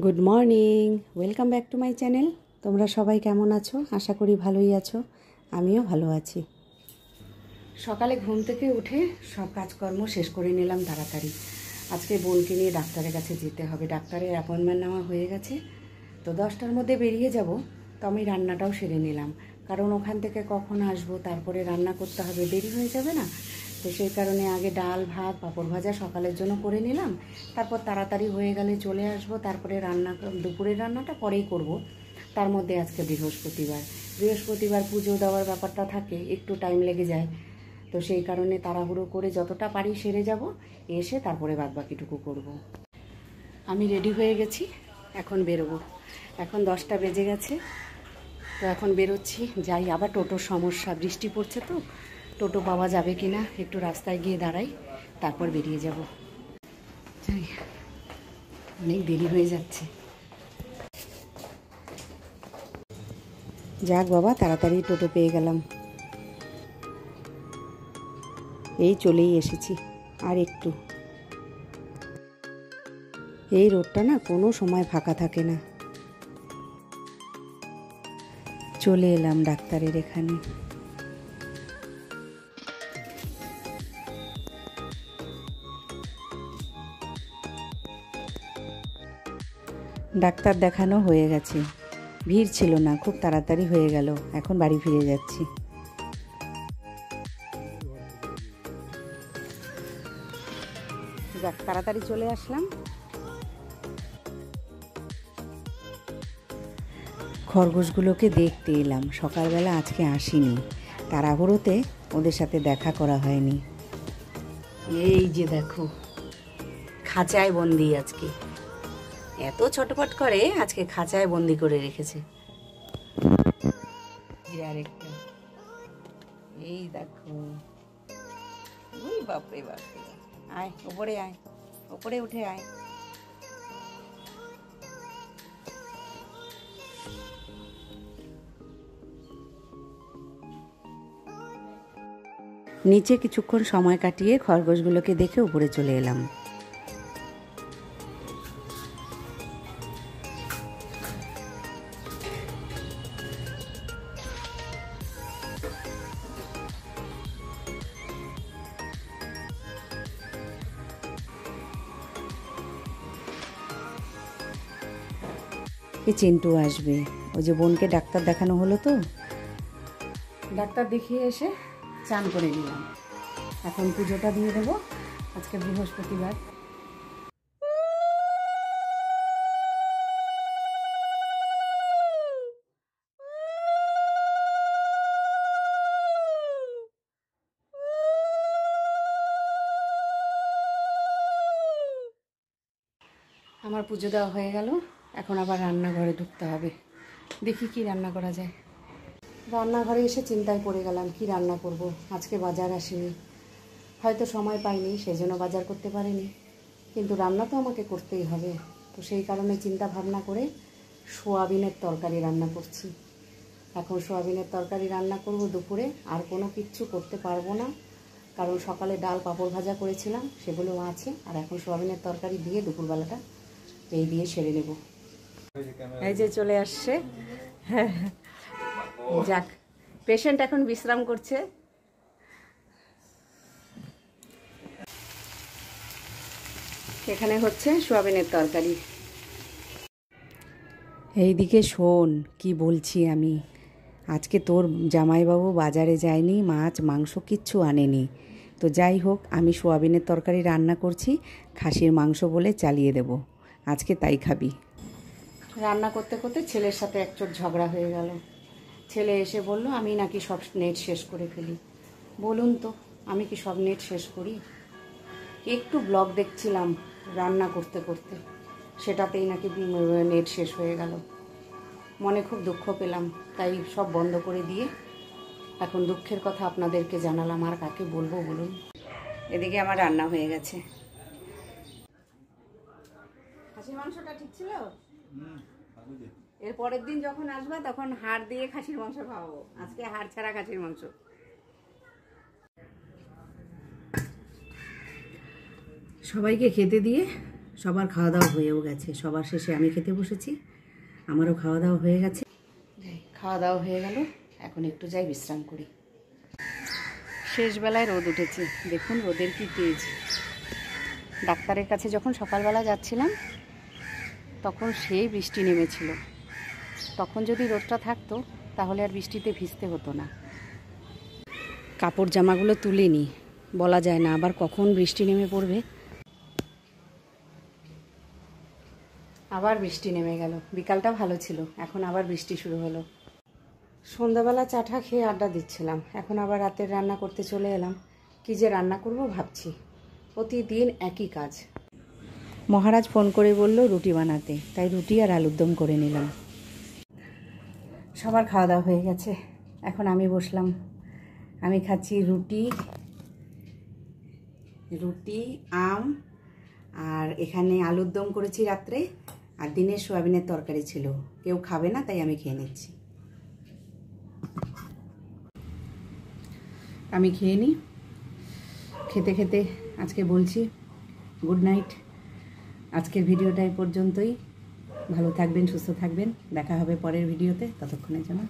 Good morning, welcome back to my channel. তোমরা সবাই কেমন আছো? আশা করি ভালোই আছো। আমিও ভালো আছি। সকালে ঘুম থেকে উঠে সব কাজকর্ম শেষ করে নিলাম তাড়াতাড়ি। আজকে বোনকে নিয়ে ডাক্তারের কাছে যেতে হবে। ডাক্তারের অ্যাপয়েন্টমেন্ট নেওয়া হয়ে গেছে, তো 10টার মধ্যে বেরিয়ে যাব। তো আমি রান্নাটাও সেরে নিলাম, কারণ ওখান থেকে কখন আসবো, তারপরে রান্না করতে হবে, দেরি হয়ে যাবে না? তো সেই কারণে আগে ডাল ভাত পাঁপড় ভাজা সকালের জন্য করে নিলাম, তারপর তাড়াতাড়ি হয়ে গেলে চলে আসবো। তারপরে দুপুরের রান্নাটা পরেই করব। তার মধ্যে আজকে বৃহস্পতিবার পুজো দেওয়ার ব্যাপারটা থাকে, একটু টাইম লেগে যায়। তো সেই কারণে তাড়াহুড়ো করে যতটা পারি সেরে যাব, এসে তারপরে বাদবাকিটুকু করব। আমি রেডি হয়ে গেছি, এখন বেরোবো। এখন 10টা বেজে গেছে, তো এখন বেরোচ্ছি। যাই, আবার টোটোর সমস্যা, বৃষ্টি পড়ছে তো টোটো পাওয়া যাবে কি না, একটু রাস্তায় গিয়ে দাঁড়াই, তারপর বেরিয়ে যাব। যাই, অনেক দেরি হয়ে যাচ্ছে। যাক বাবা, তাড়াতাড়ি টোটো পেয়ে গেলাম। এই চলেই এসেছি, আর একটু। এই রোডটা না কোনো সময় ফাঁকা থাকে না। চলে এলাম ডাক্তারের এখানে। ডাক্তার দেখানো হয়ে গেছে, ভিড় ছিল না, খুব তাড়াতাড়ি হয়ে গেল। এখন বাড়ি ফিরে যাচ্ছি। যাক, তাড়াতাড়ি চলে আসলাম। খরগোশগুলোকে দেখতে এলাম, সকালবেলা আজকে আসিনি, তাড়াহুড়োতে ওদের সাথে দেখা করা হয়নি। এই যে দেখো, খাঁচায় বন্দি আজকে। এত ছটপট করে, আজকে খাঁচায় বন্দি করে রেখেছে। আরেকটা, এই দেখো। ওই বাপরে বাপরে, আয় ওপরে, আয় ওপরে উঠে আয়। নিচে কিছুক্ষণ সময় কাটিয়ে খরগোশগুলোকে দেখে উপরে চলে এলাম। এই চিন্টু আসবে, ওই যে বোনকে ডাক্তার দেখানো হলো, তো ডাক্তার দেখিয়ে এসে চান করে নিলাম। এখন পুজোটা দিয়ে দেবো, আজকে বৃহস্পতিবার। আমার পুজো দেওয়া হয়ে গেল, এখন আবার রান্নাঘরে ঢুকতে হবে। দেখি কি রান্না করা যায়। রান্নাঘরে এসে চিন্তায় পড়ে গেলাম, কি রান্না করব। আজকে বাজার আসেনি, হয়তো সময় পাইনি, সেজন্য বাজার করতে পারিনি, কিন্তু রান্না তো আমাকে করতেই হবে। তো সেই কারণে চিন্তা ভাবনা করে সোয়াবিনের তরকারি রান্না করছি। এখন সোয়াবিনের তরকারি রান্না করব দুপুরে, আর কোনো কিচ্ছু করতে পারবো না, কারণ সকালে ডাল পাঁপড় ভাজা করেছিলাম, সেগুলো আছে। আর এখন সোয়াবিনের তরকারি দিয়ে দুপুরবেলাটা এই দিয়ে সেরে নেব। এই যে চলে আসছে। যাক, পেশেন্ট এখন বিশ্রাম করছে। এখানে হচ্ছে সোয়াবিনের তরকারি। এইদিকে শোন, কি বলছি আমি। আজকে তোর জামাইবাবু বাজারে যায়নি, মাছ মাংস কিচ্ছু আনেনি। তো যাই হোক, আমি সোয়াবিনের তরকারি রান্না করছি, খাসির মাংস বলে চালিয়ে দেব, আজকে তাই খাবি। রান্না করতে করতে ছেলের সাথে একচোট ঝগড়া হয়ে গেল। ছেলে এসে বলল আমি নাকি সব নেট শেষ করে ফেলি। বলুন তো, আমি কি সব নেট শেষ করি? একটু ব্লগ দেখছিলাম রান্না করতে করতে, সেটাতেই নাকি নেট শেষ হয়ে গেল। মনে খুব দুঃখ পেলাম, তাই সব বন্ধ করে দিয়ে এখন দুঃখের কথা আপনাদেরকে জানালাম, আর কাকে বলবো বলুন। এদিকে আমার রান্না হয়ে গেছে। খাসির মাংসটা ঠিক ছিল? এর পরের দিন যখন আসবা তখন হাড় দিয়ে খাসির মাংস খাওয়াবো, আজকে হাড় ছাড়া খাসির মাংস। সবাইকে খেতে দিয়ে সবার খাওয়া দাওয়া হয়েও গেছে, সবার শেষে আমি খেতে বসেছি, আমারও খাওয়া দাওয়া হয়ে গেছে। খাওয়া দাওয়া হয়ে গেল, এখন একটু যাই বিশ্রাম করি। শেষবেলায় রোদ উঠেছে, দেখুন রোদের কি তেজ। ডাক্তারের কাছে যখন সকালবেলা যাচ্ছিলাম তখন সেই বৃষ্টি নেমেছিল, তখন যদি রোদটা থাকতো তাহলে আর বৃষ্টিতে ভিজতে হতো না। কাপড় জামাগুলো তুলে নিই, বলা যায় না আবার কখন বৃষ্টি নেমে পড়বে। আবার বৃষ্টি নেমে গেল, বিকালটা ভালো ছিল, এখন আবার বৃষ্টি শুরু হলো। সন্ধ্যাবেলা চাটা খেয়ে আড্ডা দিচ্ছিলাম, এখন আবার রাতের রান্না করতে চলে এলাম। কী যে রান্না করব ভাবছি, প্রতিদিন একই কাজ। মহারাজ ফোন করে বলল রুটি বানাতে, তাই রুটি আর আলুর দম করে নিলাম। সবার খাওয়া দাওয়া হয়ে গেছে, এখন আমি বসলাম। আমি খাচ্ছি রুটি আম, আর এখানে আলুর দম করেছি রাত্রে, আর দিনের সোয়াবিনের তরকারি ছিল, কেউ খাবে না তাই আমি খেয়ে নিচ্ছি। আমি খেয়ে নিই, খেতে খেতে আজকে বলছি গুড নাইট। আজকের ভিডিওটা এই পর্যন্তই। ভালো থাকবেন, সুস্থ থাকবেন, দেখা হবে পরের ভিডিওতে, ততক্ষণের জন্য।